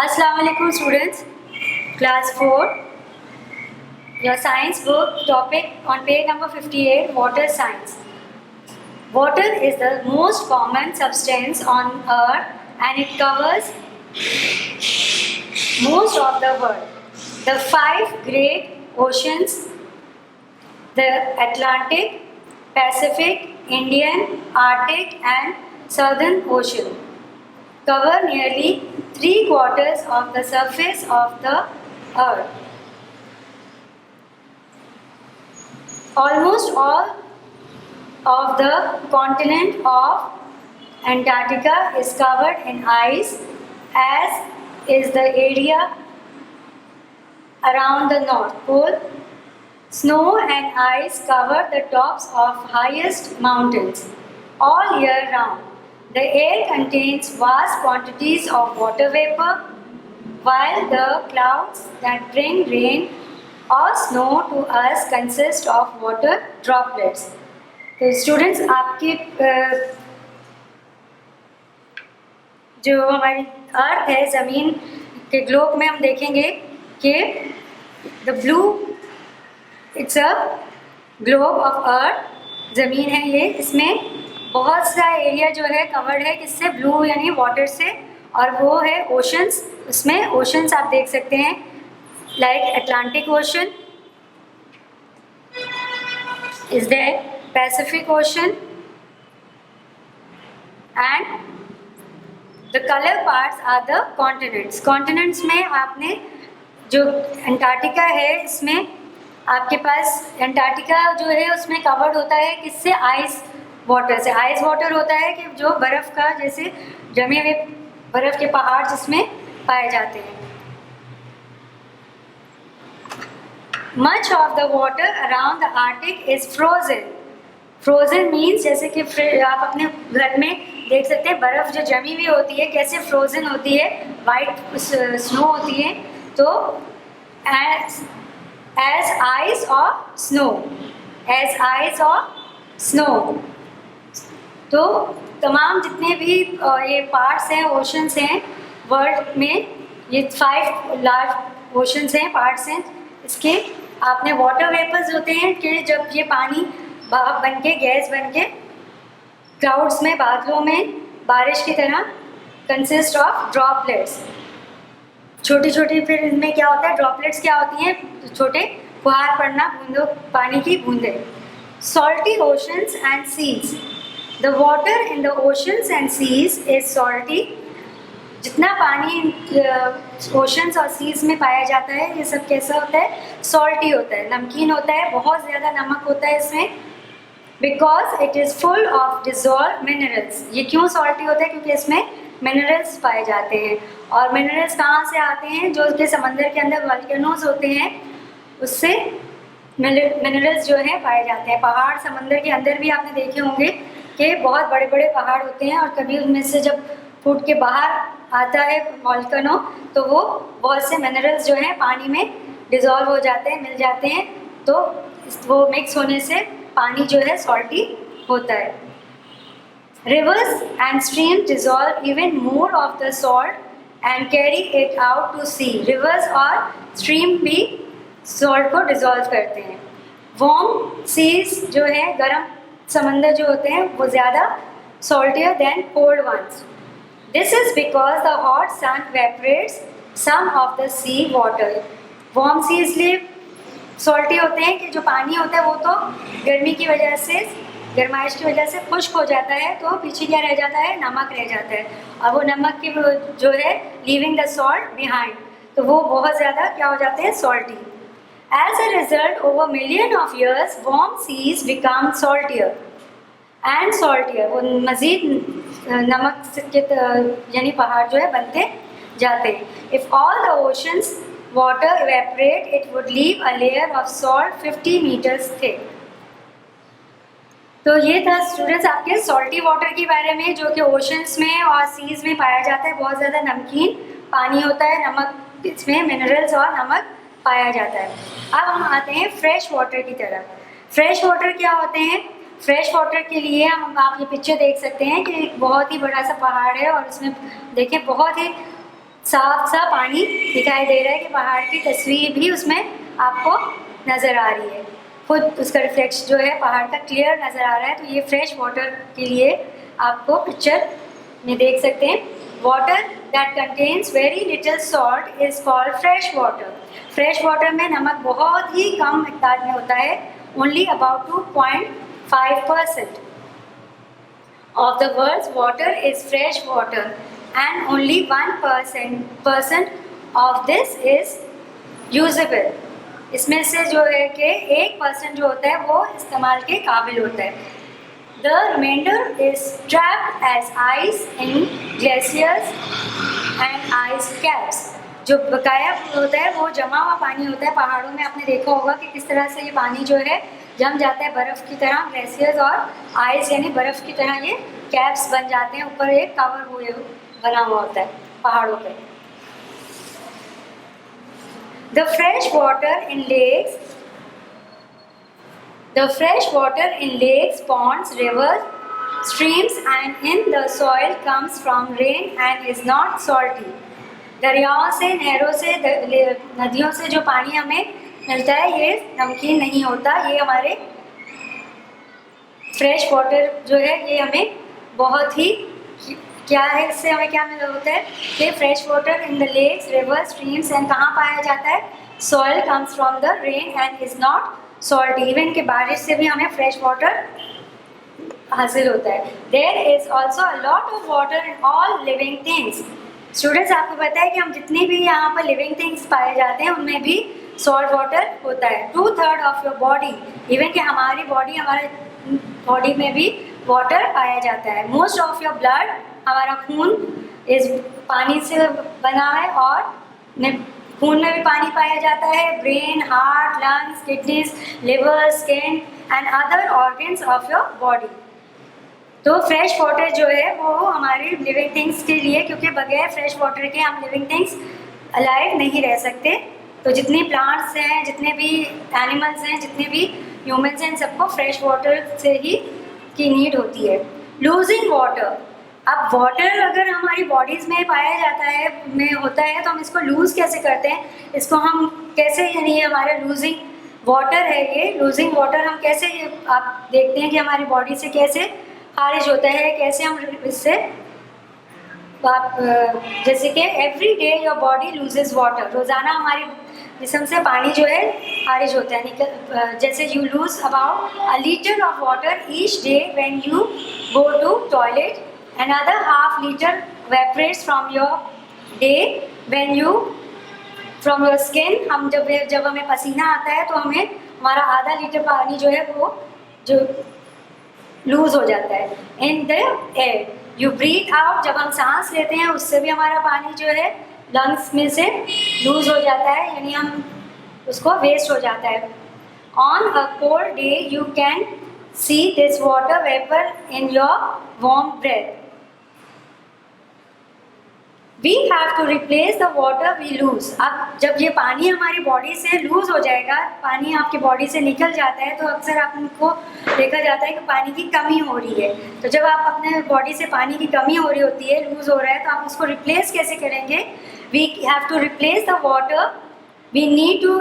Assalamu alaikum students, class 4, your science book topic on page number 58, water science. Water is the most common substance on earth and it covers most of the world. The 5 great oceans, the Atlantic, Pacific, Indian, Arctic and Southern Ocean, cover nearly 3/4 of the surface of the earth. Almost all of the continent of Antarctica is covered in ice, as is the area around the North Pole. Snow and ice cover the tops of highest mountains all year round. The air contains vast quantities of water vapor, while the clouds that bring rain or snow to us consist of water droplets. तो students आपकी जो हमारी अर्थ है, ज़मीन के globe में हम देखेंगे कि the blue it's a globe of earth, ज़मीन है ये, इसमें बहुत सा एरिया जो है कवर्ड है किससे, ब्लू यानी वाटर से, और वो है ओशंस। उसमें ओशंस आप देख सकते हैं like Atlantic Ocean is there, Pacific Ocean and the colour parts are the continents. Continents में आपने जो अंटार्कटिका है, इसमें आपके पास अंटार्कटिका जो है उसमें कवर्ड होता है किससे, आइस वाटर से। आइस वाटर होता है कि जो बर्फ़ का जैसे जमे हुए बर्फ़ के पहाड़ जिसमें पाए जाते हैं। Much of the water around the Arctic is frozen. Frozen means जैसे कि आप अपने घर में देख सकते हैं बर्फ़ जो जमी हुई होती है कैसे फ्रोजन होती है, वाइट स्नो होती है, तो एज आइस और स्नो, एज आइस और स्नो। तो तमाम जितने भी ये पार्ट्स हैं, ओशंस हैं वर्ल्ड में, ये 5 लार्ज ओशंस हैं, पार्ट्स हैं इसके। आपने वाटर वेपर्स होते हैं कि जब ये पानी भाप बन के, गैस बन के क्लाउड्स में, बादलों में बारिश की तरह कंसिस्ट ऑफ ड्रॉपलेट्स, छोटी छोटी। फिर इनमें क्या होता है, ड्रॉपलेट्स क्या होती हैं, छोटे फुहार पड़ना, बूंदों, पानी की बूंदें। Salty oceans and seas. The water in the oceans and seas is salty. जितना पानी ओशंस और सीज में पाया जाता है ये सब कैसा होता है, सॉल्टी होता है, नमकीन होता है, बहुत ज़्यादा नमक होता है इसमें। Because it is full of dissolve minerals. ये क्यों सॉल्टी होता है, क्योंकि इसमें मिनरल्स पाए जाते हैं। और मिनरल्स कहाँ से आते हैं, जो कि समंदर के अंदर वोल्केनोज होते हैं उससे मिनरल्स जो है पाए जाते हैं। पहाड़ समंदर के अंदर भी आपने देखे होंगे कि बहुत बड़े बड़े पहाड़ होते हैं, और कभी उनमें से जब फूट के बाहर आता है वोल्केनो तो वो बहुत से मिनरल्स जो हैं पानी में डिज़ोल्व हो जाते हैं, मिल जाते हैं, तो वो मिक्स होने से पानी जो है सॉल्टी होता है। Rivers and stream dissolve even more of the salt and carry it out to sea. Rivers और स्ट्रीम भी सॉल्ट को डिज़ोल्व करते हैं। वार्म सीज जो है, गर्म समंदर जो होते हैं वो ज़्यादा saltier than cold ones. This is because the hot sun evaporates some of the sea water. Warm sea इसलिए salty होते हैं कि जो पानी होता है वो तो गर्मी की वजह से, गर्माइश की वजह से खुश्क हो जाता है, तो पीछे क्या रह जाता है, नमक रह जाता है, और वो नमक की जो है leaving the salt behind, तो वो बहुत ज़्यादा क्या हो जाते हैं, salty. As a result, over million of years, warm seas become saltier and saltier. वो मज़ीद नमक के यानी पहाड़ जो है बनते जाते हैं. If all the oceans water evaporate, it would leave a layer of salt 50 meters thick. तो ये था स्टूडेंट्स आपके सॉल्टी वाटर के बारे में, जो कि ओशंस में और सीज में पाया जाता है। बहुत ज़्यादा नमकीन पानी होता है, नमक इसमें मिनरल्स और नमक पाया जाता है। अब हम आते हैं फ्रेश वाटर की तरफ। फ्रेश वाटर क्या होते हैं? फ्रेश वाटर के लिए हम आप ये पिक्चर देख सकते हैं कि एक बहुत ही बड़ा सा पहाड़ है और इसमें देखिए बहुत ही साफ सा पानी दिखाई दे रहा है कि पहाड़ की तस्वीर भी उसमें आपको नज़र आ रही है, खुद उसका रिफ्लेक्शन जो है पहाड़ का क्लियर नज़र आ रहा है। तो ये फ्रेश वाटर के लिए आपको पिक्चर में देख सकते हैं। Water that contains very little salt is called fresh water. Fresh water में नमक बहुत ही कम मिकदार में होता है, only about 2.5% of the world's water is fresh water and only 1% of this is usable। इसमें से जो है कि 1% जो होता है वो इस्तेमाल के काबिल होता है। The remainder is trapped as ice in glaciers and ice caps। जो बकाया होता है वो जमा हुआ पानी होता है पहाड़ों में। आपने देखा होगा कि किस तरह से ये पानी जो है जम जाता है बर्फ़ की तरह, ग्लेशियर्स और आइस यानी बर्फ़ की तरह ये कैप्स बन जाते हैं, ऊपर एक कवर हुए बना हुआ होता है पहाड़ों पे। The fresh water in lakes, ponds, rivers, streams and in the soil comes from rain and is not salty। दरियाओं से, नहरों से, नदियों से जो पानी हमें मिलता है ये नमकीन नहीं होता। ये हमारे फ्रेश वाटर जो है ये हमें बहुत ही क्या है, इससे हमें क्या मिला होता है कि fresh water in the lakes, river, streams and कहाँ पाया जाता है? Soil comes from the rain and is not salt. Even के बारिश से भी हमें फ्रेश वाटर हासिल होता है। There is also a lot of water in all living things. Students, आपको पता है कि हम जितनी भी यहाँ पर लिविंग थिंग्स पाए जाते हैं उनमें भी सॉल्ट वाटर होता है। 2/3 ऑफ योर बॉडी, इवन कि हमारी हमारे बॉडी में भी वाटर पाया जाता है। मोस्ट ऑफ योर ब्लड, हमारा खून इस पानी से बना है और खून में भी पानी पाया जाता है। Brain, heart, lungs, kidneys, liver, skin and other organs of your body. तो फ्रेश वाटर जो है वो हमारी लिविंग थिंग्स के लिए, क्योंकि बगैर फ्रेश वाटर के हम लिविंग थिंग्स अलाइव नहीं रह सकते। तो जितने प्लांट्स हैं, जितने भी एनिमल्स हैं, जितने भी ह्यूमंस हैं, सबको फ्रेश वाटर से ही की नीड होती है। लूजिंग वाटर, अब वाटर अगर हमारी बॉडीज़ में पाया जाता है, में होता है, तो हम इसको लूज़ कैसे करते हैं? इसको हम कैसे, यानी ये हमारा लूजिंग वाटर है, ये लूजिंग वाटर हम कैसे, ये आप देखते हैं कि हमारी बॉडी से कैसे खारिज होता है, कैसे हम इससे जैसे कि every day your body loses water, रोज़ाना हमारी जिस्म से पानी जो है खारिज होता है, निकल, जैसे you lose about a litre of water each day when you go to toilet, another half litre evaporates from your day when you from your skin. हम जब हमें पसीना आता है तो हमें हमारा आधा लीटर पानी जो है वो जो लूज हो जाता है। In the air you breathe out, जब हम सांस लेते हैं उससे भी हमारा पानी जो है लंग्स में से लूज हो जाता है, यानी हम उसको वेस्ट हो जाता है। On a cold day you can see this water vapour in your warm breath. We have to replace the water we lose. अब जब ये पानी हमारी बॉडी से लूज हो जाएगा, पानी आपकी बॉडी से निकल जाता है, तो अक्सर आपको देखा जाता है कि पानी की कमी हो रही है। तो जब आप अपने बॉडी से पानी की कमी हो रही होती है, लूज हो रहा है, तो आप उसको रिप्लेस कैसे करेंगे? We have to replace the water, we need to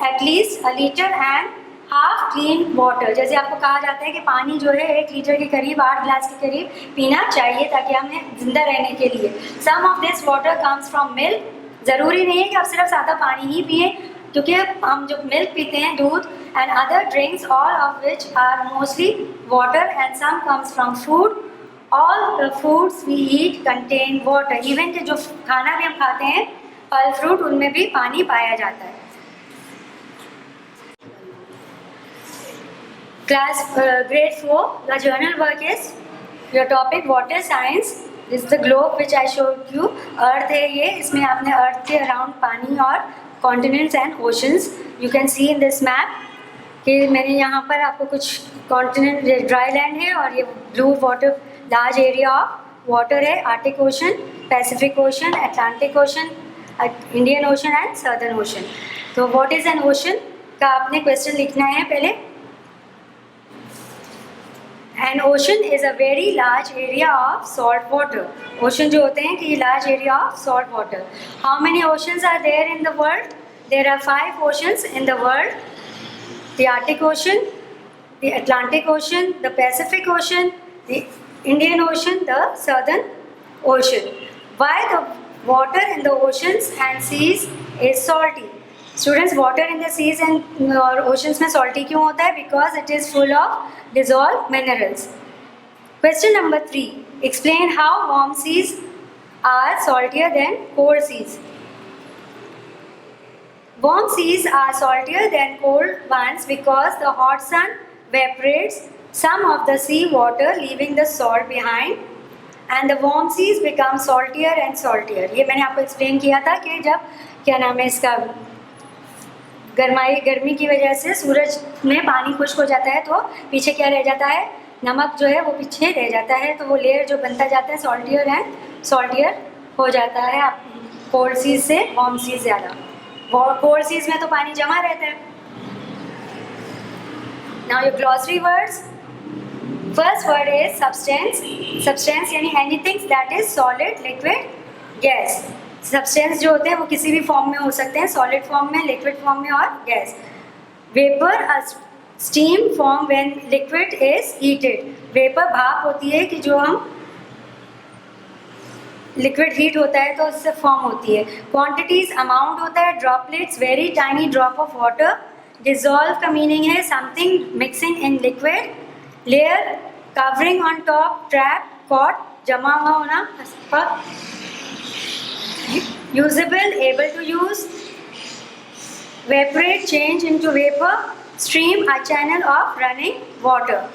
at least a litre and half clean water. जैसे आपको कहा जाता है कि पानी जो है 1 लीटर के करीब, 8 गिलास के करीब पीना चाहिए ताकि हमें ज़िंदा रहने के लिए। Some of this water comes from milk. ज़रूरी नहीं है कि आप सिर्फ सादा पानी ही पिए, क्योंकि हम जो मिल्क पीते हैं, दूध and other drinks, all of which are mostly water and some comes from food. All the foods we eat contain water. Even के जो खाना भी हम खाते हैं, फल फ्रूट, उनमें भी पानी पाया जाता है। Class grade 4, the journal work is your topic water science. This is the globe which I showed you. Earth है ये, इसमें आपने Earth के अराउंड पानी और continents and oceans you can see in this map कि मैंने यहाँ पर आपको कुछ continent dry land है और ये blue water large area of water है, Arctic Ocean, Pacific Ocean, Atlantic Ocean, Indian Ocean and Southern Ocean. तो what is an ocean का आपने question लिखना है पहले। And ocean is a very large area of salt water. Ocean जो होते हैं कि ये large area of salt water. How many oceans are there in the world? There are 5 oceans in the world. The Arctic ocean, the Atlantic Ocean, the Pacific Ocean, the Indian Ocean, the Southern Ocean. Why the water in the oceans and seas is salty? Students, water in the seas and oceans में salty क्यों होता है? Because it is full of dissolved minerals. Question number 3. Explain how warm seas are saltier than cold seas. Warm seas are saltier than cold ones because the hot sun evaporates some of the sea water, leaving the salt behind, and the warm seas become saltier and saltier. ये मैंने आपको explain किया था कि जब क्या नाम है इसका गर्मी की वजह से सूरज में पानी खुश्क हो जाता है तो पीछे क्या रह जाता है, नमक जो है वो पीछे रह जाता है, तो वो लेयर जो बनता जाता है saltier एंड saltier हो जाता है कोल्ड सीज से वार्म सीज ज़्यादा. कोल्ड सीज में तो पानी जमा रहता है. Now your glossary words. First word is substance. Substance यानी anything that is solid, liquid, gas. Substance जो होते हैं वो किसी भी फॉर्म में हो सकते हैं, solid फॉर्म में, liquid फॉर्म में और gas. Vapor, a steam form when liquid is heated. Vapor भाप होती है कि जो हम लिक्विड हीट होता है तो उससे फॉर्म होती है. क्वांटिटीज अमाउंट होता है. Droplets very tiny drop of water. Dissolve का मीनिंग है something mixing in liquid. Layer covering on top. Trap caught जमा हुआ होना. Usable able to use. Evaporate change into vapour. Stream a channel of running water.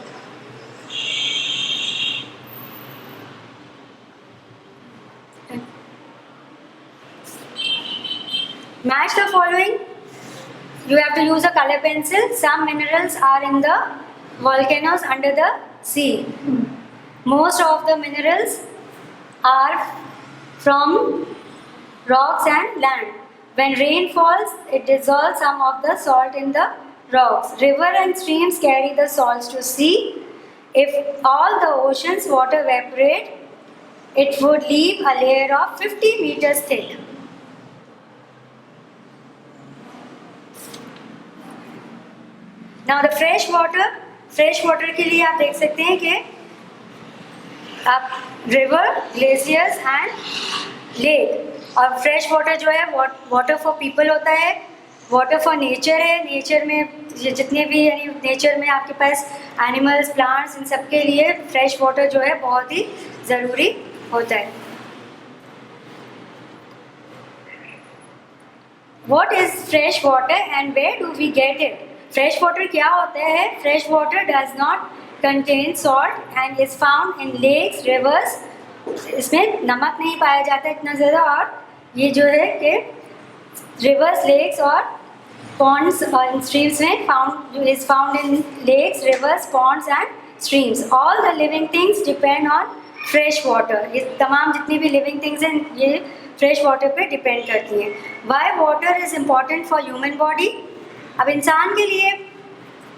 Match the following. You have to use a color pencil. Some minerals are in the volcanoes under the sea. Most of the minerals are from rocks and land. When rain falls, it dissolves some of the salt in the rocks. River and streams carry the salts to sea. If all the ocean's water evaporate, it would leave a layer of 50 meters thick. Now the fresh water के लिए आप देख सकते हैं कि आप river, glaciers and lake. और fresh water जो है वाटर फॉर पीपल होता है, वाटर फॉर नेचर है. नेचर में जितने भी यानी नेचर में आपके पास एनिमल्स, प्लांट्स, इन सब के लिए फ्रेश वाटर जो है बहुत ही ज़रूरी होता है. What is fresh water and where do we get it? Fresh water क्या होता है? Fresh water does not contain salt and is found in lakes, rivers. इसमें नमक नहीं पाया जाता इतना ज़्यादा. और ये जो है कि रिवर्स, लेक्स और पॉन्ड्स और स्ट्रीम्स में is found in lakes, rivers, ponds and streams. All the living things depend on fresh water. ये तमाम जितनी भी लिविंग थिंग्स हैं ये फ्रेश वाटर पे डिपेंड करती हैं. Why water is important for human body? अब इंसान के लिए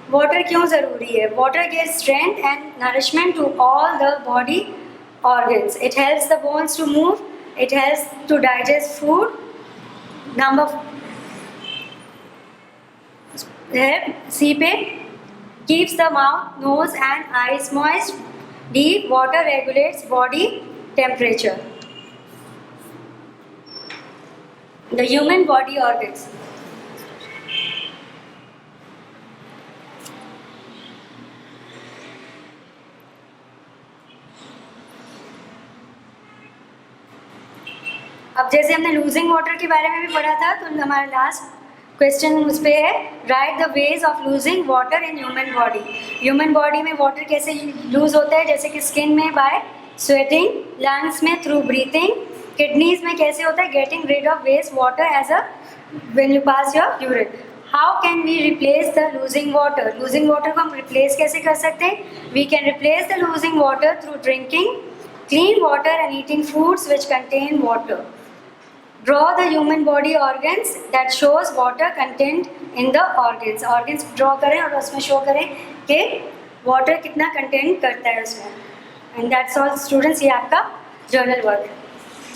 वाटर क्यों ज़रूरी है? Water gives strength and nourishment to all the body organs. It helps the bones to move. It helps to digest food. Number C पे keeps the mouth, nose and eyes moist. D water regulates body temperature. The human body organs. अब जैसे हमने losing water के बारे में भी पढ़ा था तो हमारा लास्ट क्वेश्चन उस पर है write the ways of losing water in human body. Human body में वाटर कैसे लूज होता है? जैसे कि स्किन में बाय स्वेटिंग, लंग्स में थ्रू ब्रीथिंग, किडनीज में कैसे होता है getting rid of waste water as a when you pass your urine. How can we replace the losing water? Losing water को हम रिप्लेस कैसे कर सकते हैं? We can replace the losing water through drinking clean water and eating foods which contain water. Draw the human body organs that shows water content in the organs. Organs draw करें और उसमें show करें कि water कितना content करता है उसमें। And that's all students, ये आपका जर्नल वर्क है।